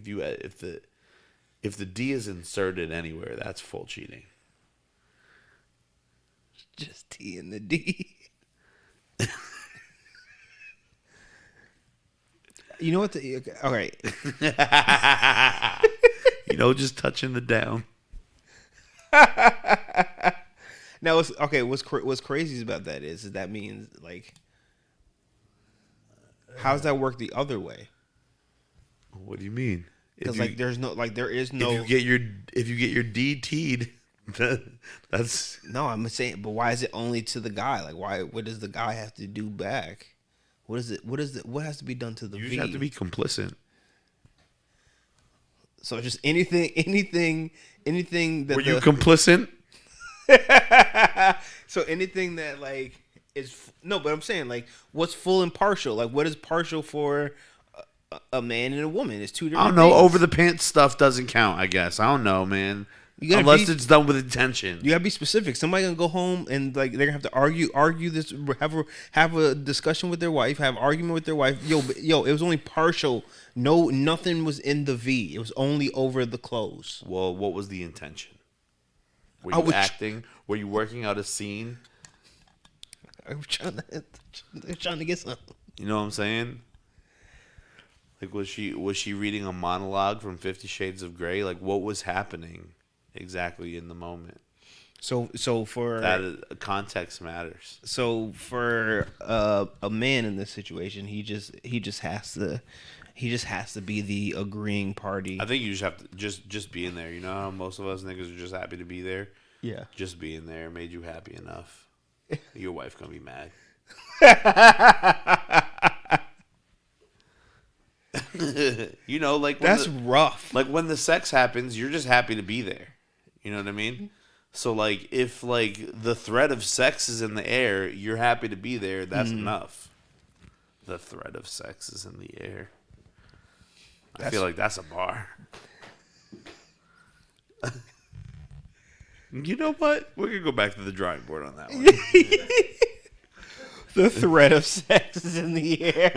If the D is inserted anywhere, that's full cheating.
Just T in the D. You know what? All right.
Just touching the down.
Now, what's crazy about that is that means like, how does that work the other way?
What do you mean?
Because like, there is no.
If you get your D T'd, that's
no. I'm saying, but why is it only to the guy? Like, why? What does the guy have to do back? What is it? What has to be done to the
you
V?
just have to be complicit.
So just anything that
were you complicit?
So anything that like is no, but I'm saying like what's full and partial? Like what is partial for a man and a woman? It's two different.
I don't know.
things.
Over the pants stuff doesn't count. I guess I don't know, man. Unless it's done with intention.
You gotta be specific. Somebody gonna go home and like they're gonna have to argue this, have a discussion with their wife, have argument with their wife. Yo, it was only partial. No, nothing was in the V. It was only over the clothes.
Well, what was the intention? Were you acting? Were you working out a scene?
I was trying to get something.
You know what I'm saying? Like, was she reading a monologue from 50 Shades of Grey? Like, what was happening exactly in the moment?
So for
that context matters.
So for a man in this situation, he just has to be the agreeing party.
I think you just have to just being there. You know how most of us niggas are just happy to be there?
Yeah. Just
being there made you happy enough. Your wife gonna be mad. Like
that's rough.
Like when the sex happens, you're just happy to be there. You know what I mean? So like if like the threat of sex is in the air, you're happy to be there. That's enough. The threat of sex is in the air. I feel like that's a bar. You know what? We're gonna go back to the drawing board on that one.
The threat of sex is in the air.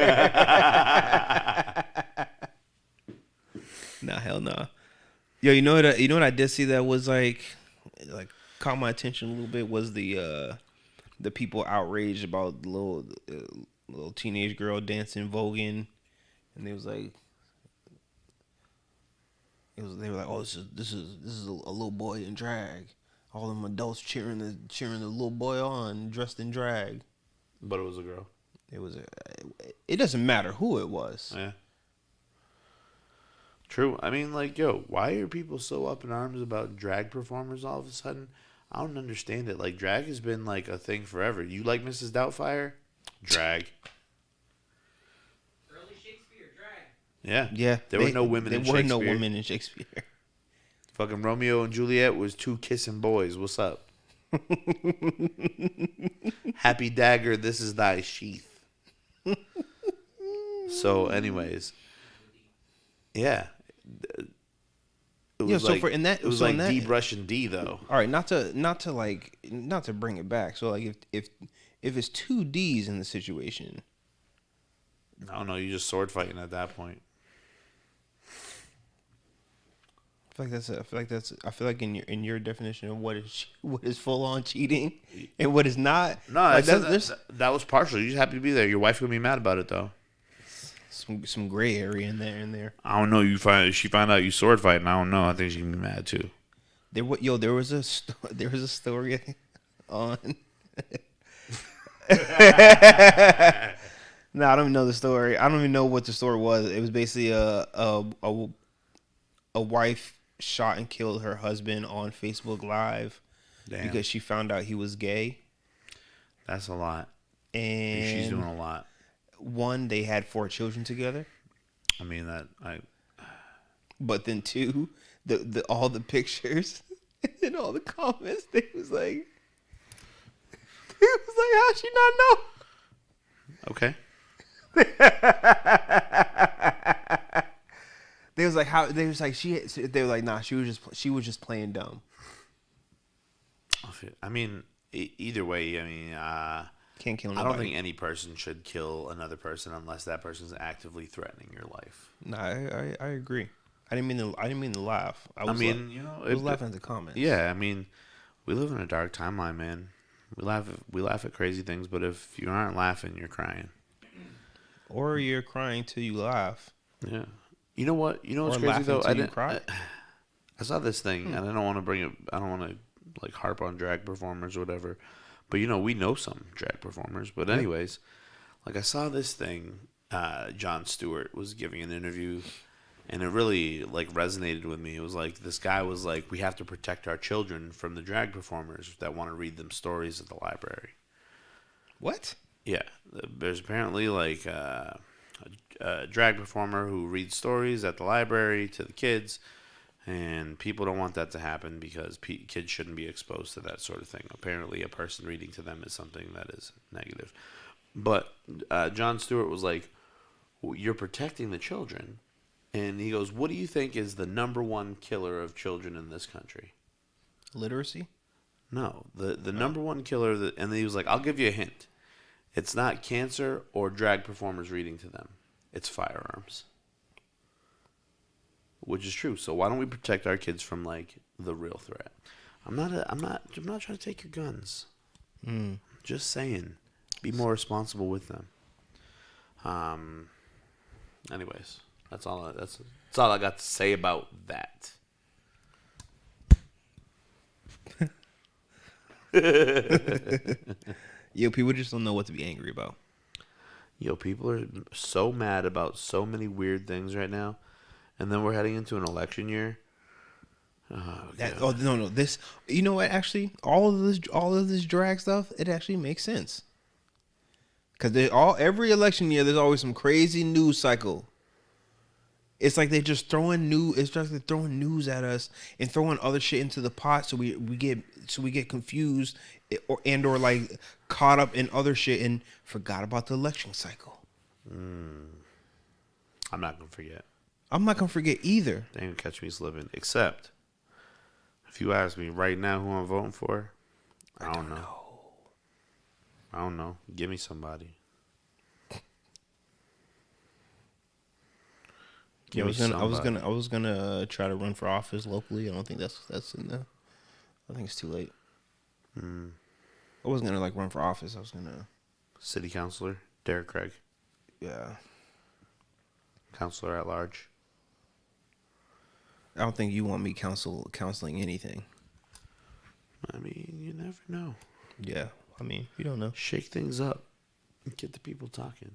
Yo, you know what I did see that was like caught my attention a little bit was the people outraged about the little teenage girl dancing voguing, and they was like, they were like, oh, this is a little boy in drag. All them adults cheering the little boy on dressed in drag.
But it was a girl.
It doesn't matter who it was.
Yeah. True. I mean, like, yo, why are people so up in arms about drag performers all of a sudden? I don't understand it. Like, drag has been, like, a thing forever. You like Mrs. Doubtfire? Drag.
Early Shakespeare, drag.
Yeah.
Yeah.
There were no women in Shakespeare.
There were no women in Shakespeare.
Fucking Romeo and Juliet was two kissing boys. What's up? Happy dagger, this is thy sheath. So, anyways. Yeah. It was
so in that,
it was
so
like
in that,
D brush and D though.
all right, not to bring it back. So like if it's two D's in the situation,
I don't know. You just sword fighting at that point.
I feel like in your definition of what is full on cheating and what is not.
No,
like
that was partial. You just happy to be there. Your wife gonna be mad about it though.
some gray area in there.
I don't know. She find out you sword fighting. I don't know. I think she can be mad too.
There was a story on. No, I don't even know the story. I don't even know what the story was. It was basically a wife shot and killed her husband on Facebook Live.
Damn.
Because she found out he was gay.
That's a lot.
And
She's doing a lot.
One, they had 4 children together.
I mean
But then 2, all the pictures and all the comments, they was like, how'd she not know?
Okay.
They was like, they were like, nah, she was just playing dumb.
I mean, either way, I mean,
Can't kill
I
nobody.
don't think any person should kill another person unless that person's actively threatening your life.
Nah, I agree. I didn't mean to laugh. I was laughing at the comments.
Yeah, I mean, we live in a dark timeline, man. We laugh at crazy things, but if you aren't laughing, you're crying.
Or you're crying till you laugh.
Yeah. You know what? You know what's
Or
crazy
laughing
though?
till you cry.
I saw this thing, and I don't want to bring it. I don't want to like harp on drag performers or whatever. But we know some drag performers. But anyways, like I saw this thing. Jon Stewart was giving an interview, and it really like resonated with me. It was like this guy was like, "We have to protect our children from the drag performers that want to read them stories at the library."
What?
Yeah, there's apparently like a drag performer who reads stories at the library to the kids, and people don't want that to happen because kids shouldn't be exposed to that sort of thing. Apparently, a person reading to them is something that is negative. But Jon Stewart was like, "You're protecting the children," and he goes, "What do you think is the number one killer of children in this country?"
Literacy?
No, the number one killer, and then he was like, "I'll give you a hint. It's not cancer or drag performers reading to them. It's firearms." Which is true. So why don't we protect our kids from like the real threat? I'm not trying to take your guns. Just saying, be more responsible with them. Anyways, that's all I got to say about that.
Yo, people just don't know what to be angry about.
Yo, people are so mad about so many weird things right now, and then we're heading into an election year.
No. This, you know what? Actually, all of this drag stuff, it actually makes sense. Because every election year, there's always some crazy news cycle. It's like they're just throwing news at us and throwing other shit into the pot, so we get confused or like caught up in other shit and forgot about the election cycle.
I'm not gonna forget.
I'm not gonna forget either.
They ain't gonna catch me slipping. Except, if you ask me right now who I'm voting for, I don't know. I don't know. Give me somebody.
Yeah,
Give me somebody.
I was gonna try to run for office locally. I don't think that's in the. I think it's too late. I wasn't gonna like run for office. I was gonna.
City councilor Derek Craig,
Yeah.
counselor at large.
I don't think you want me counseling anything.
I mean, you never know.
Yeah. I mean, you don't know.
Shake things up. Get the people talking.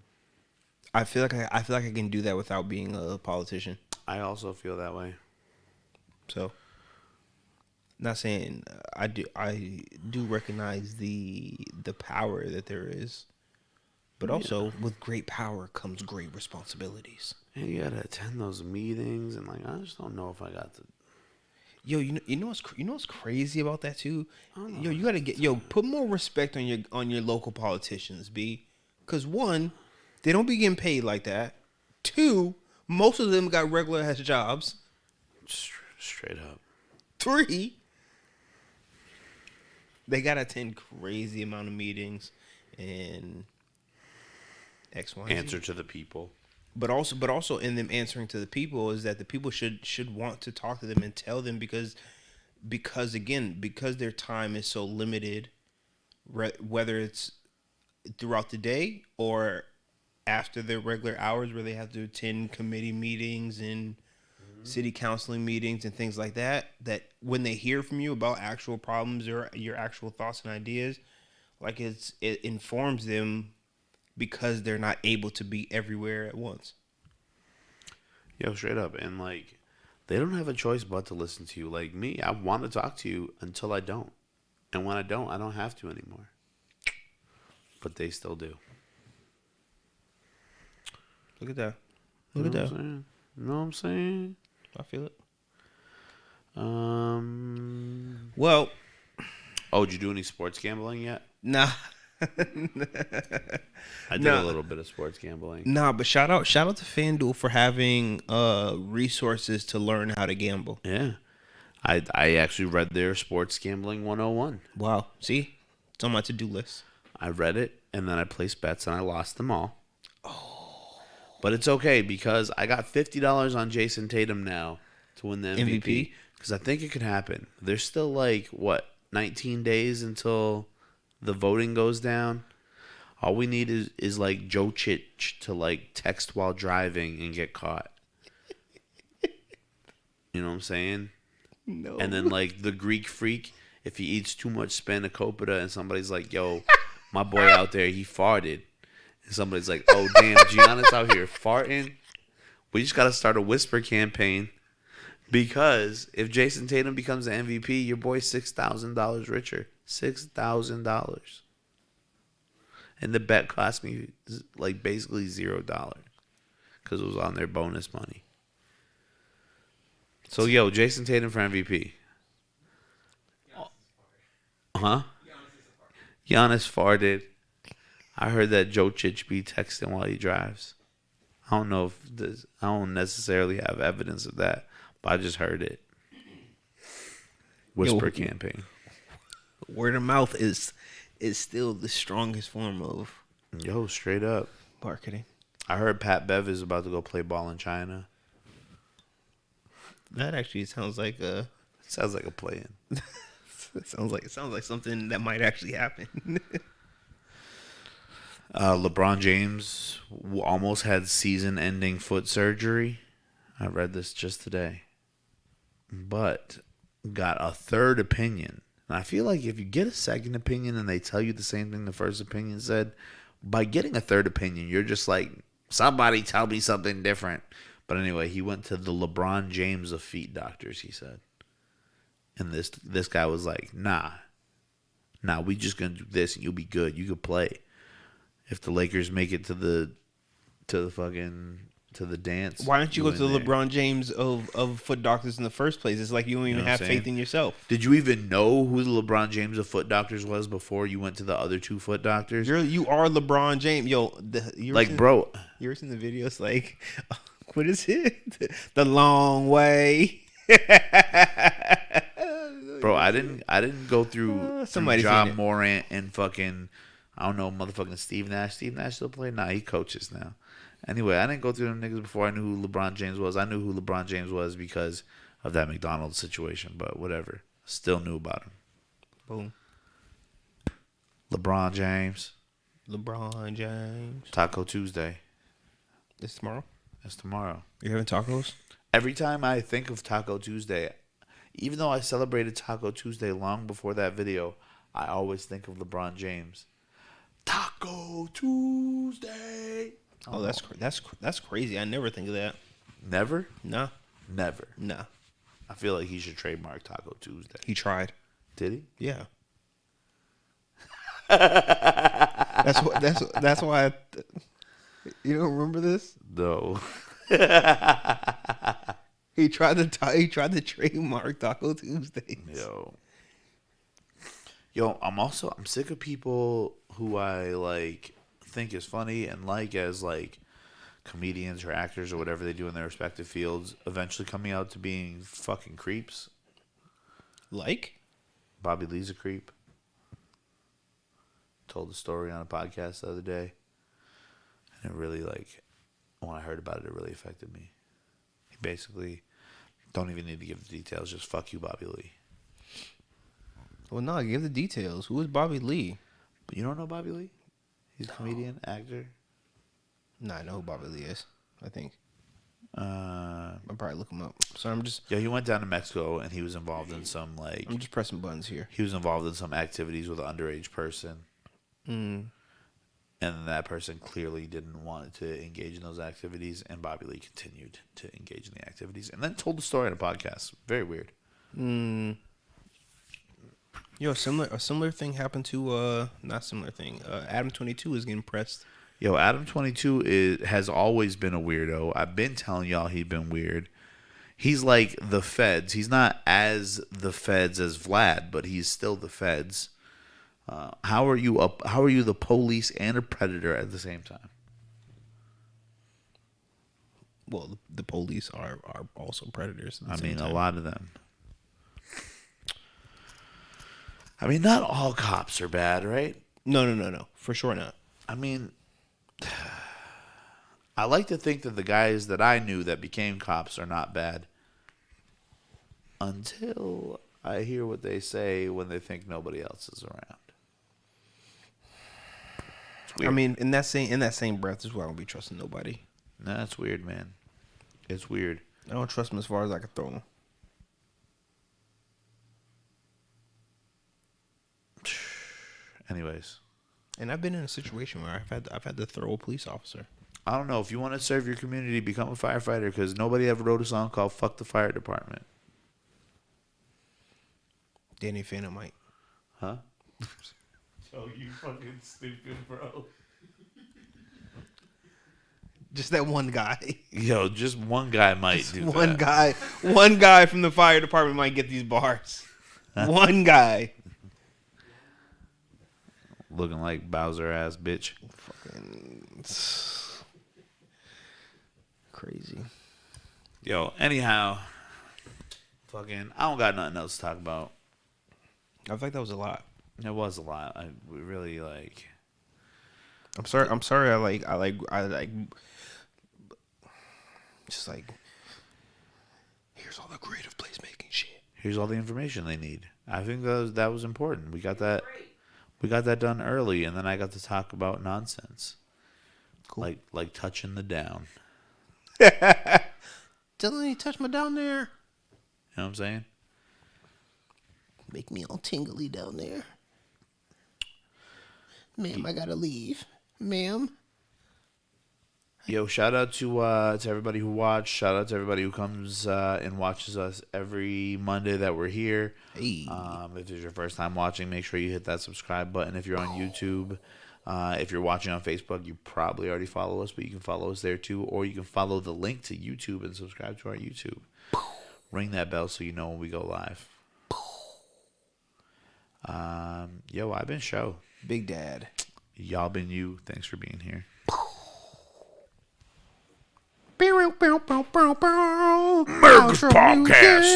I feel like I can do that without being a politician.
I also feel that way.
So, not saying I do recognize the power that there is, but also with great power comes great responsibilities.
And you gotta attend those meetings, and like, I just don't know if I got the.
Yo, you know what's crazy about that too? Yo, you gotta put more respect on your local politicians, B. Cause one, they don't be getting paid like that. Two, most of them got regular ass jobs.
Straight up.
Three, they gotta attend crazy amount of meetings and X, Y, and Z.
Answer to the people.
But also in them answering to the people is that the people should want to talk to them and tell them because their time is so limited, whether it's throughout the day or after their regular hours where they have to attend committee meetings and city council meetings and things like that, that when they hear from you about actual problems or your actual thoughts and ideas, like it informs them because they're not able to be everywhere at once.
Yo, straight up. And like, they don't have a choice but to listen to you. Like me, I want to talk to you until I don't. And when I don't have to anymore. But they still do.
Look at that.
Look at that. You know what I'm saying?
I feel it.
Well. Oh, did you do any sports gambling yet?
Nah.
I did a little bit of sports gambling.
Nah, but shout out to FanDuel for having resources to learn how to gamble.
Yeah. I actually read their sports gambling 101.
Wow. See? It's on my to-do list.
I read it and then I placed bets and I lost them all. Oh. But it's okay because I got $50 on Jason Tatum now to win the MVP. Because I think it could happen. There's still 19 days until the voting goes down. All we need is Joe Chich to text while driving and get caught. You know what I'm saying?
No.
And then the Greek freak, if he eats too much spanakopita and somebody's like, yo, my boy out there, he farted. And somebody's like, oh damn, Giannis out here farting. We just gotta start a whisper campaign. Because if Jason Tatum becomes the MVP, your boy's $6,000 richer. $6,000. And the bet cost me basically $0 because it was on their bonus money. So yo, Jason Tatum for MVP. Huh? Giannis farted. I heard that Joe Chich be texting while he drives. I don't know if I don't necessarily have evidence of that, but I just heard it. Whisper campaign.
Word of mouth is still the strongest form of
straight up
marketing.
I heard Pat Bev is about to go play ball in China.
That actually sounds like a
play-in.
It sounds like something that might actually happen.
LeBron James almost had season-ending foot surgery. I read this just today, but got a third opinion. And I feel like if you get a second opinion and they tell you the same thing the first opinion said, by getting a third opinion, you're just like, somebody tell me something different. But anyway, he went to the LeBron James of feet doctors, he said. And this guy was like, nah, we just going to do this and you'll be good. You could play. If the Lakers make it to the dance.
Why don't you go to the LeBron James of foot doctors in the first place? It's like you don't even have faith in yourself.
Did you even know who the LeBron James of foot doctors was before you went to the other two foot doctors?
You are LeBron James. Yo,
bro.
You ever seen the videos? What is it? The long way.
Bro, I didn't go through John Morant and fucking, I don't know, motherfucking Steve Nash. Steve Nash still playing? Nah, he coaches now. Anyway, I didn't go through them niggas before I knew who LeBron James was. I knew who LeBron James was because of that McDonald's situation, but whatever. Still knew about him.
Boom.
LeBron James.
LeBron James.
Taco Tuesday.
It's tomorrow.
It's tomorrow.
You having tacos?
Every time I think of Taco Tuesday, even though I celebrated Taco Tuesday long before that video, I always think of LeBron James. Taco Tuesday.
Oh, that's crazy. I never think of that.
Never?
Nah.
Never.
Nah.
I feel like he should trademark Taco Tuesday.
He tried.
Did he?
Yeah. That's why. You don't remember this?
No.
He tried to trademark Taco Tuesdays.
Yo, I'm sick of people who I like think is funny and like as like comedians or actors or whatever they do in their respective fields eventually coming out to being fucking creeps.
Like?
Bobby Lee's a creep. Told the story on a podcast the other day. And it really, like, when I heard about it, it really affected me. He basically, don't even need to give the details, just fuck you, Bobby Lee.
Well, no, give the details. Who is Bobby Lee?
But you don't know Bobby Lee? He's a comedian, actor.
Nah, I know who Bobby Lee is, I think.
I'll
probably look him up. So
he went down to Mexico and he was involved in some, like...
I'm just pressing buttons here.
He was involved in some activities with an underage person. And that person clearly didn't want to engage in those activities, and Bobby Lee continued to engage in the activities, and then told the story on a podcast. Very weird.
Yo, a similar thing happened to not similar thing. Adam 22 is getting pressed.
Yo, Adam 22 has always been a weirdo. I've been telling y'all he's been weird. He's like the feds. He's not as the feds as Vlad, but he's still the feds. How are you the police and a predator at the same time?
Well, the police are also predators.
I mean, a lot of them. I mean, not all cops are bad, right?
No. For sure not.
I mean, I like to think that the guys that I knew that became cops are not bad. Until I hear what they say when they think nobody else is around.
I mean, in that same breath is why I don't be trusting nobody.
Nah, that's weird, man. It's weird.
I don't trust them as far as I can throw them.
Anyways,
and I've been in a situation where I've had to throw a police officer.
I don't know if you want to serve your community, become a firefighter, because nobody ever wrote a song called "Fuck the Fire Department."
Danny Phantom might.
Huh? Oh, you fucking stupid, bro.
Just that one guy.
Yo, just one guy might do that.
One guy from the fire department might get these bars. One guy.
Looking like Bowser ass bitch.
Fucking crazy.
Yo, anyhow, fucking, I don't got nothing else to talk about.
I think that was a lot.
It was a lot. We really like.
I'm sorry. I like. Just like. Here's all the creative placemaking shit.
Here's all the information they need. I think that was important. We got that done early, and then I got to talk about nonsense. Cool. Like touching the down.
Dylan, you touch my down there.
You know what I'm saying?
Make me all tingly down there. Ma'am, I gotta leave. Ma'am.
Yo, shout out to everybody who watched. Shout out to everybody who comes and watches us every Monday that we're here.
Hey.
If it's your first time watching, make sure you hit that subscribe button. If you're on YouTube, if you're watching on Facebook, you probably already follow us, but you can follow us there too, or you can follow the link to YouTube and subscribe to our YouTube. Ring that bell so you know when we go live. Yo, I've been Sho.
Big Dad.
Y'all been you. Thanks for being here.
America's
Podcast.
Podcast.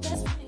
That's